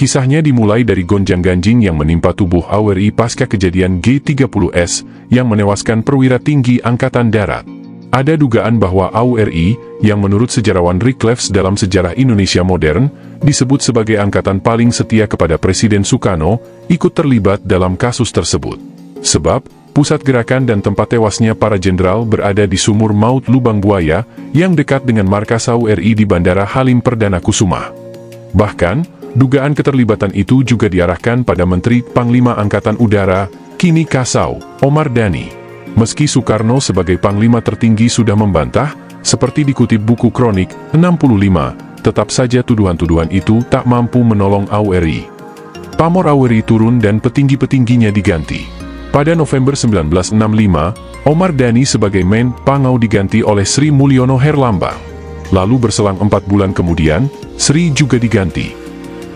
Kisahnya dimulai dari gonjang-ganjing yang menimpa tubuh AWRI pasca kejadian G30S yang menewaskan perwira tinggi Angkatan Darat. Ada dugaan bahwa AWRI, yang menurut sejarawan Rickleves dalam sejarah Indonesia modern, disebut sebagai angkatan paling setia kepada Presiden Soekarno, ikut terlibat dalam kasus tersebut. Sebab, pusat gerakan dan tempat tewasnya para jenderal berada di Sumur Maut Lubang Buaya, yang dekat dengan markas AWRI di Bandara Halim Perdana Kusuma. Bahkan, dugaan keterlibatan itu juga diarahkan pada Menteri Panglima Angkatan Udara, kini Kasau, Omar Dhani. Meski Soekarno sebagai Panglima tertinggi sudah membantah, seperti dikutip buku Kronik 65, tetap saja tuduhan-tuduhan itu tak mampu menolong AWRI. Pamor AWRI turun dan petinggi-petingginya diganti. Pada November 1965, Omar Dhani sebagai Men Pangau diganti oleh Sri Mulyono Herlambang. Lalu berselang 4 bulan kemudian, Sri juga diganti.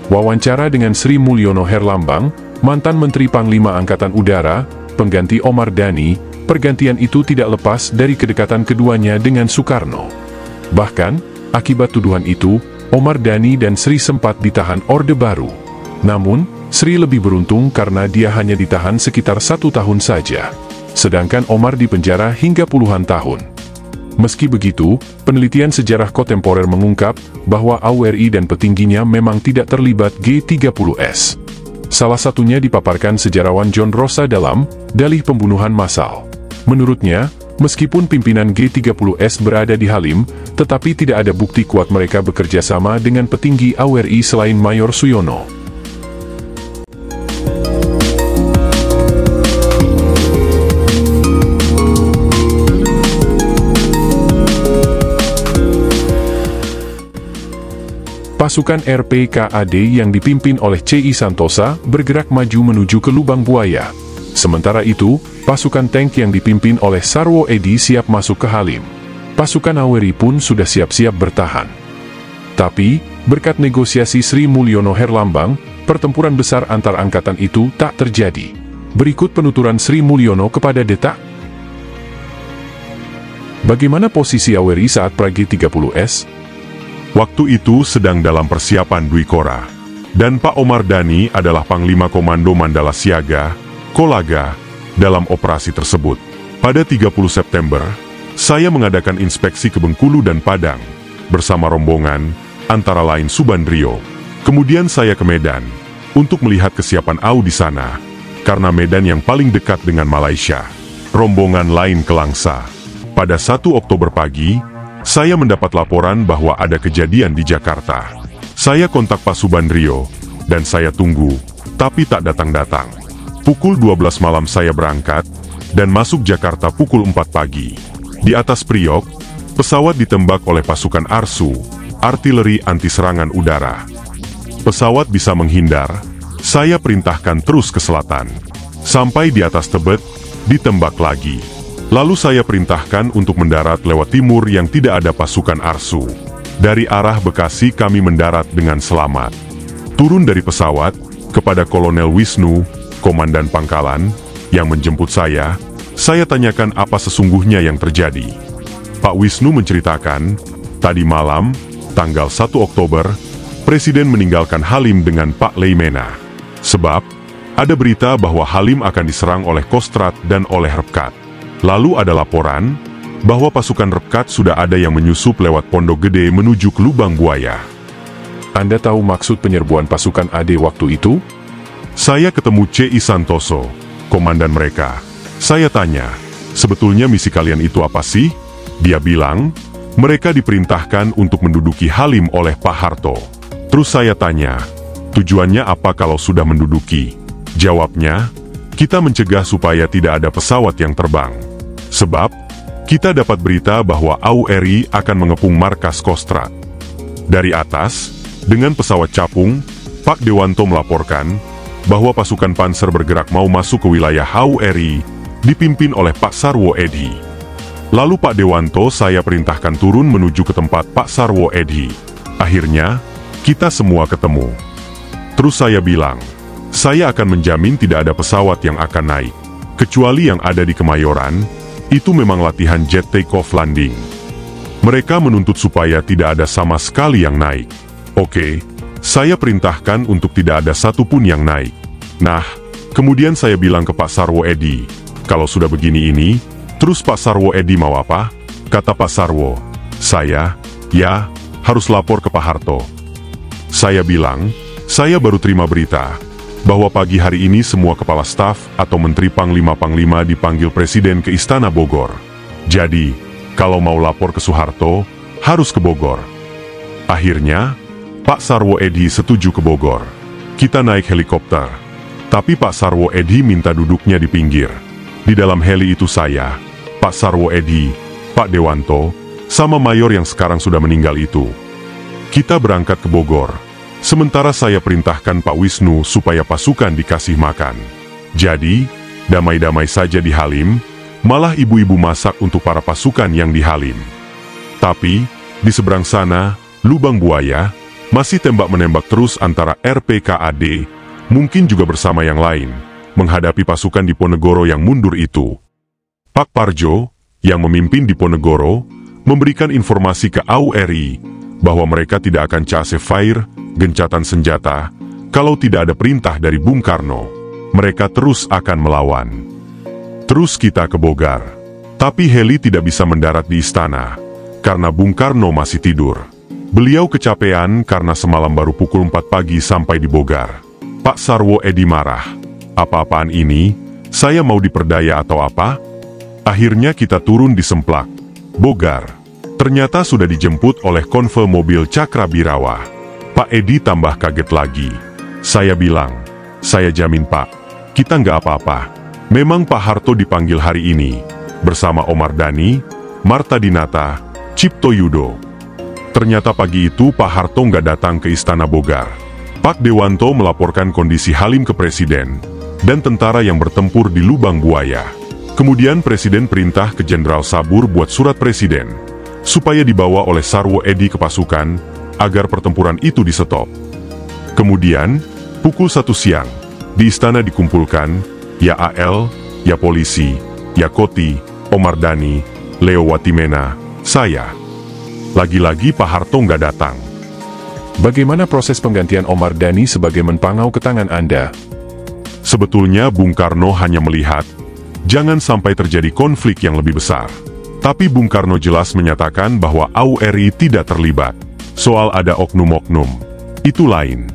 Wawancara dengan Sri Mulyono Herlambang, mantan Menteri Panglima Angkatan Udara, pengganti Omar Dhani, pergantian itu tidak lepas dari kedekatan keduanya dengan Soekarno. Bahkan, akibat tuduhan itu, Omar Dhani dan Sri sempat ditahan Orde Baru. Namun, Sri lebih beruntung karena dia hanya ditahan sekitar 1 tahun saja. Sedangkan Omar dipenjara hingga puluhan tahun. Meski begitu, penelitian sejarah kontemporer mengungkap bahwa AWRI dan petingginya memang tidak terlibat G30S. Salah satunya dipaparkan sejarawan John Rosa dalam Dalih Pembunuhan Massal. Menurutnya, meskipun pimpinan G30S berada di Halim, tetapi tidak ada bukti kuat mereka bekerja sama dengan petinggi AWRI selain Mayor Suyono. Pasukan RPKAD yang dipimpin oleh C.I. Santosa bergerak maju menuju ke Lubang Buaya. Sementara itu, pasukan tank yang dipimpin oleh Sarwo Edi siap masuk ke Halim. Pasukan AWRI pun sudah siap-siap bertahan. Tapi, berkat negosiasi Sri Mulyono Herlambang, pertempuran besar antar angkatan itu tak terjadi. Berikut penuturan Sri Mulyono kepada Detak. Bagaimana posisi AWRI saat pra G30S? Waktu itu sedang dalam persiapan Dwi Kora, dan Pak Omar Dhani adalah Panglima Komando Mandala Siaga, Kolaga, dalam operasi tersebut. Pada 30 September, saya mengadakan inspeksi ke Bengkulu dan Padang, bersama rombongan, antara lain Subandrio. Kemudian saya ke Medan, untuk melihat kesiapan AU di sana, karena Medan yang paling dekat dengan Malaysia. Rombongan lain ke Langsa. Pada 1 Oktober pagi, saya mendapat laporan bahwa ada kejadian di Jakarta. Saya kontak Pak Subandrio, dan saya tunggu, tapi tak datang-datang. Pukul 12 malam saya berangkat, dan masuk Jakarta pukul 4 pagi. Di atas Priok, pesawat ditembak oleh pasukan ARSU, artileri anti-serangan udara. Pesawat bisa menghindar, saya perintahkan terus ke selatan. Sampai di atas Tebet, ditembak lagi. Lalu saya perintahkan untuk mendarat lewat timur yang tidak ada pasukan ARSU. Dari arah Bekasi kami mendarat dengan selamat. Turun dari pesawat, kepada Kolonel Wisnu, Komandan Pangkalan, yang menjemput saya tanyakan apa sesungguhnya yang terjadi. Pak Wisnu menceritakan, tadi malam, tanggal 1 Oktober, Presiden meninggalkan Halim dengan Pak Leimena. Sebab, ada berita bahwa Halim akan diserang oleh Kostrad dan oleh Repkat. Lalu ada laporan bahwa pasukan Repkat sudah ada yang menyusup lewat Pondok Gede menuju ke Lubang Buaya. Anda tahu maksud penyerbuan pasukan AD waktu itu? Saya ketemu C.I. Santoso, komandan mereka. Saya tanya, sebetulnya misi kalian itu apa sih? Dia bilang, mereka diperintahkan untuk menduduki Halim oleh Pak Harto. Terus saya tanya, tujuannya apa kalau sudah menduduki? Jawabnya, kita mencegah supaya tidak ada pesawat yang terbang. Sebab, kita dapat berita bahwa AWRI akan mengepung markas Kostrad. Dari atas, dengan pesawat capung, Pak Dewanto melaporkan bahwa pasukan panser bergerak mau masuk ke wilayah AWRI, dipimpin oleh Pak Sarwo Edi. Lalu Pak Dewanto saya perintahkan turun menuju ke tempat Pak Sarwo Edi. Akhirnya, kita semua ketemu. Terus saya bilang, saya akan menjamin tidak ada pesawat yang akan naik. Kecuali yang ada di Kemayoran, itu memang latihan jet take-off landing. Mereka menuntut supaya tidak ada sama sekali yang naik. Oke, Saya perintahkan untuk tidak ada satupun yang naik. Nah, kemudian saya bilang ke Pak Sarwo Edi, kalau sudah begini ini, terus Pak Sarwo Edi mau apa? Kata Pak Sarwo, saya, ya, harus lapor ke Pak Harto. Saya bilang, saya baru terima berita, bahwa pagi hari ini semua kepala staf atau menteri panglima-panglima dipanggil Presiden ke Istana Bogor. Jadi, kalau mau lapor ke Soeharto, harus ke Bogor. Akhirnya, Pak Sarwo Edi setuju ke Bogor. Kita naik helikopter. Tapi Pak Sarwo Edi minta duduknya di pinggir. Di dalam heli itu saya, Pak Sarwo Edi, Pak Dewanto, sama mayor yang sekarang sudah meninggal itu. Kita berangkat ke Bogor. Sementara saya perintahkan Pak Wisnu supaya pasukan dikasih makan. Jadi, damai-damai saja di Halim, malah ibu-ibu masak untuk para pasukan yang di Halim. Tapi, di seberang sana, lubang buaya, masih tembak-menembak terus antara RPKAD, mungkin juga bersama yang lain, menghadapi pasukan Diponegoro yang mundur itu. Pak Parjo, yang memimpin Diponegoro, memberikan informasi ke AURI, bahwa mereka tidak akan case fire, gencatan senjata, kalau tidak ada perintah dari Bung Karno. Mereka terus akan melawan. Terus kita ke Bogar. Tapi heli tidak bisa mendarat di istana, karena Bung Karno masih tidur. Beliau kecapean karena semalam baru pukul 4 pagi sampai di Bogar. Pak Sarwo Edi marah. Apa-apaan ini? Saya mau diperdaya atau apa? Akhirnya kita turun di Semplak, Bogar. Ternyata sudah dijemput oleh konvoi mobil Cakra Birawa. Pak Edi tambah kaget lagi. Saya bilang, saya jamin Pak, kita nggak apa-apa. Memang Pak Harto dipanggil hari ini, bersama Omar Dhani, Marta Dinata, Cipto Yudo. Ternyata pagi itu Pak Harto nggak datang ke Istana Bogar. Pak Dewanto melaporkan kondisi Halim ke Presiden dan tentara yang bertempur di lubang buaya. Kemudian Presiden perintah ke Jenderal Sabur buat surat Presiden, supaya dibawa oleh Sarwo Edi ke pasukan, agar pertempuran itu di-stop. Kemudian, pukul 1 siang, di istana dikumpulkan, ya AL, ya polisi, ya Koti, Omar Dhani, Leo Watimena, saya. Lagi-lagi Pak Harto nggak datang. Bagaimana proses penggantian Omar Dhani sebagai Menpangau ke tangan Anda? Sebetulnya Bung Karno hanya melihat, jangan sampai terjadi konflik yang lebih besar. Tapi Bung Karno jelas menyatakan bahwa AURI tidak terlibat. Soal ada oknum-oknum, itu lain.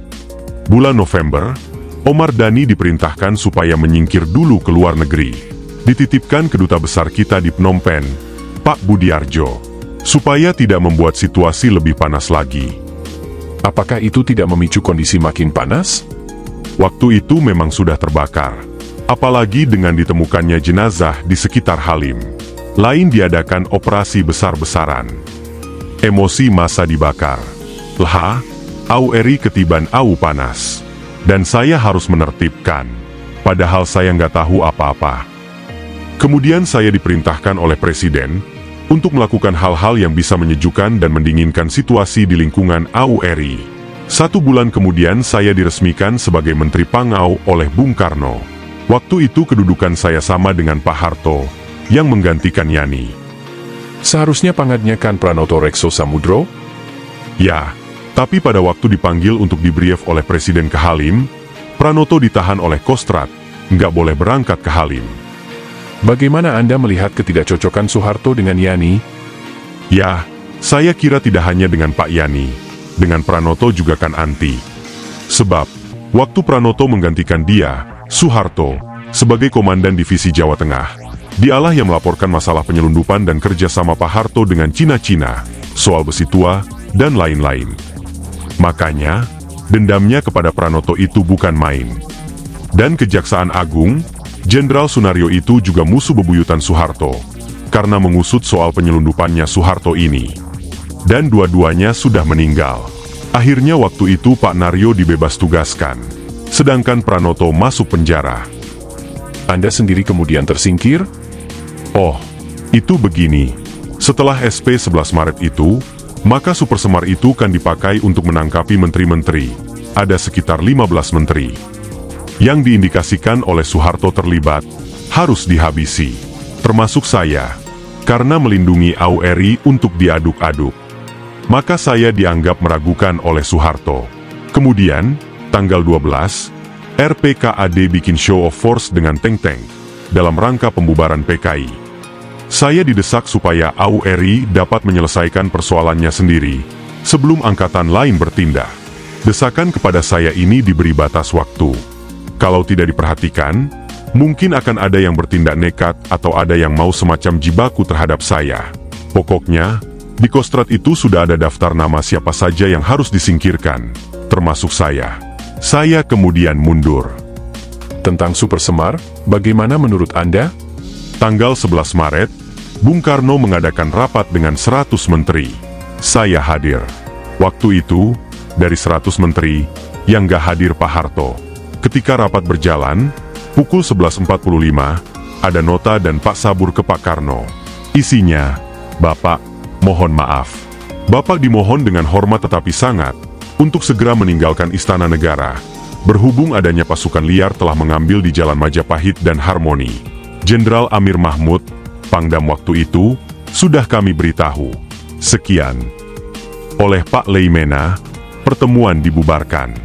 Bulan November, Omar Dhani diperintahkan supaya menyingkir dulu ke luar negeri. Dititipkan ke duta besar kita di Phnom Penh, Pak Budiarjo, supaya tidak membuat situasi lebih panas lagi. Apakah itu tidak memicu kondisi makin panas? Waktu itu memang sudah terbakar. Apalagi dengan ditemukannya jenazah di sekitar Halim. Lain diadakan operasi besar-besaran. Emosi massa dibakar. Lah, AURI ketiban au panas. Dan saya harus menertibkan. Padahal saya nggak tahu apa-apa. Kemudian saya diperintahkan oleh Presiden untuk melakukan hal-hal yang bisa menyejukkan dan mendinginkan situasi di lingkungan AURI. 1 bulan kemudian saya diresmikan sebagai Menteri Pangau oleh Bung Karno. Waktu itu kedudukan saya sama dengan Pak Harto, yang menggantikan Yani. Seharusnya pangkatnya kan Pranoto Rekso Samudro? Ya, tapi pada waktu dipanggil untuk dibrief oleh Presiden ke Halim, Pranoto ditahan oleh Kostrad, nggak boleh berangkat ke Halim. Bagaimana Anda melihat ketidakcocokan Soeharto dengan Yani? Ya, saya kira tidak hanya dengan Pak Yani, dengan Pranoto juga kan anti. Sebab, waktu Pranoto menggantikan dia, Soeharto, sebagai Komandan Divisi Jawa Tengah, dialah yang melaporkan masalah penyelundupan dan kerjasama Pak Harto dengan Cina-Cina, soal besi tua, dan lain-lain. Makanya, dendamnya kepada Pranoto itu bukan main. Dan Kejaksaan Agung, Jenderal Sunario itu juga musuh bebuyutan Soeharto, karena mengusut soal penyelundupannya Soeharto ini. Dan dua-duanya sudah meninggal. Akhirnya waktu itu Pak Naryo dibebas tugaskan, sedangkan Pranoto masuk penjara. Anda sendiri kemudian tersingkir? Oh, itu begini. Setelah SP 11 Maret itu, maka Super Semar itu kan dipakai untuk menangkapi menteri-menteri. Ada sekitar 15 menteri yang diindikasikan oleh Soeharto terlibat, harus dihabisi. Termasuk saya, karena melindungi AURI untuk diaduk-aduk. Maka saya dianggap meragukan oleh Soeharto. Kemudian, tanggal 12, RPKAD bikin show of force dengan tank-tank dalam rangka pembubaran PKI. Saya didesak supaya AURI dapat menyelesaikan persoalannya sendiri sebelum angkatan lain bertindak. Desakan kepada saya ini diberi batas waktu. Kalau tidak diperhatikan, mungkin akan ada yang bertindak nekat atau ada yang mau semacam jibaku terhadap saya. Pokoknya, di Kostrad itu sudah ada daftar nama siapa saja yang harus disingkirkan, termasuk saya. Saya kemudian mundur. Tentang Super Semar, bagaimana menurut Anda? Tanggal 11 Maret, Bung Karno mengadakan rapat dengan 100 menteri. Saya hadir. Waktu itu, dari 100 menteri, yang gak hadir Pak Harto. Ketika rapat berjalan, pukul 11.45, ada nota dan Pak Sabur ke Pak Karno. Isinya, Bapak, mohon maaf. Bapak dimohon dengan hormat tetapi sangat, untuk segera meninggalkan Istana Negara. Berhubung adanya pasukan liar telah mengambil di Jalan Majapahit dan Harmoni. Jenderal Amir Mahmud, Pangdam waktu itu, sudah kami beritahu. Sekian. Oleh Pak Leimena, pertemuan dibubarkan.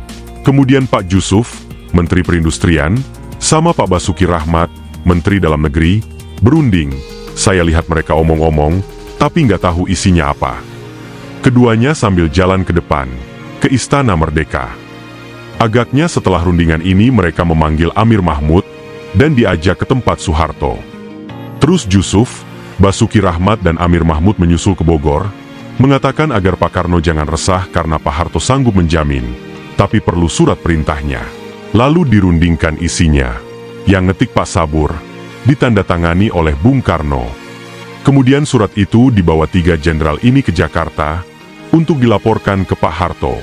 Kemudian Pak Jusuf, Menteri Perindustrian, sama Pak Basuki Rahmat, Menteri Dalam Negeri, berunding. Saya lihat mereka omong-omong, tapi nggak tahu isinya apa. Keduanya sambil jalan ke depan, ke Istana Merdeka. Agaknya setelah rundingan ini mereka memanggil Amir Mahmud, dan diajak ke tempat Soeharto. Terus Jusuf, Basuki Rahmat dan Amir Mahmud menyusul ke Bogor, mengatakan agar Pak Karno jangan resah karena Pak Harto sanggup menjamin, tapi perlu surat perintahnya. Lalu dirundingkan isinya. Yang ngetik Pak Sabur, ditandatangani oleh Bung Karno. Kemudian surat itu dibawa 3 jenderal ini ke Jakarta, untuk dilaporkan ke Pak Harto.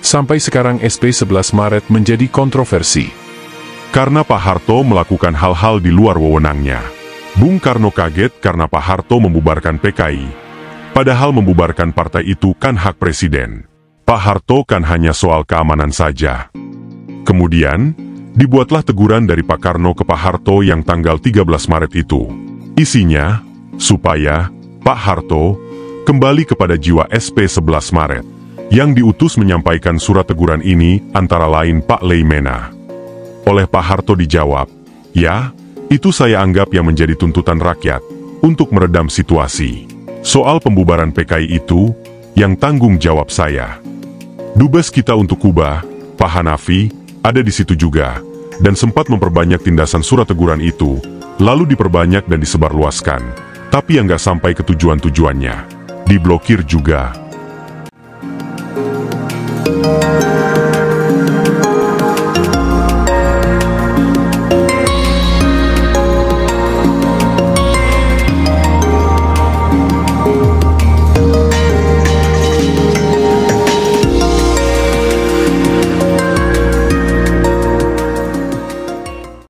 Sampai sekarang SP 11 Maret menjadi kontroversi. Karena Pak Harto melakukan hal-hal di luar wewenangnya. Bung Karno kaget karena Pak Harto membubarkan PKI. Padahal membubarkan partai itu kan hak presiden. Pak Harto kan hanya soal keamanan saja. Kemudian, dibuatlah teguran dari Pak Karno ke Pak Harto yang tanggal 13 Maret itu. Isinya, supaya Pak Harto kembali kepada jiwa SP 11 Maret. Yang diutus menyampaikan surat teguran ini antara lain Pak Leimena. Oleh Pak Harto dijawab, ya, itu saya anggap yang menjadi tuntutan rakyat untuk meredam situasi. Soal pembubaran PKI itu, yang tanggung jawab saya. Dubes kita untuk Kuba, Pak Hanafi, ada di situ juga, dan sempat memperbanyak tindasan surat teguran itu, lalu diperbanyak dan disebarluaskan, tapi yang nggak sampai ke tujuan-tujuannya. Diblokir juga.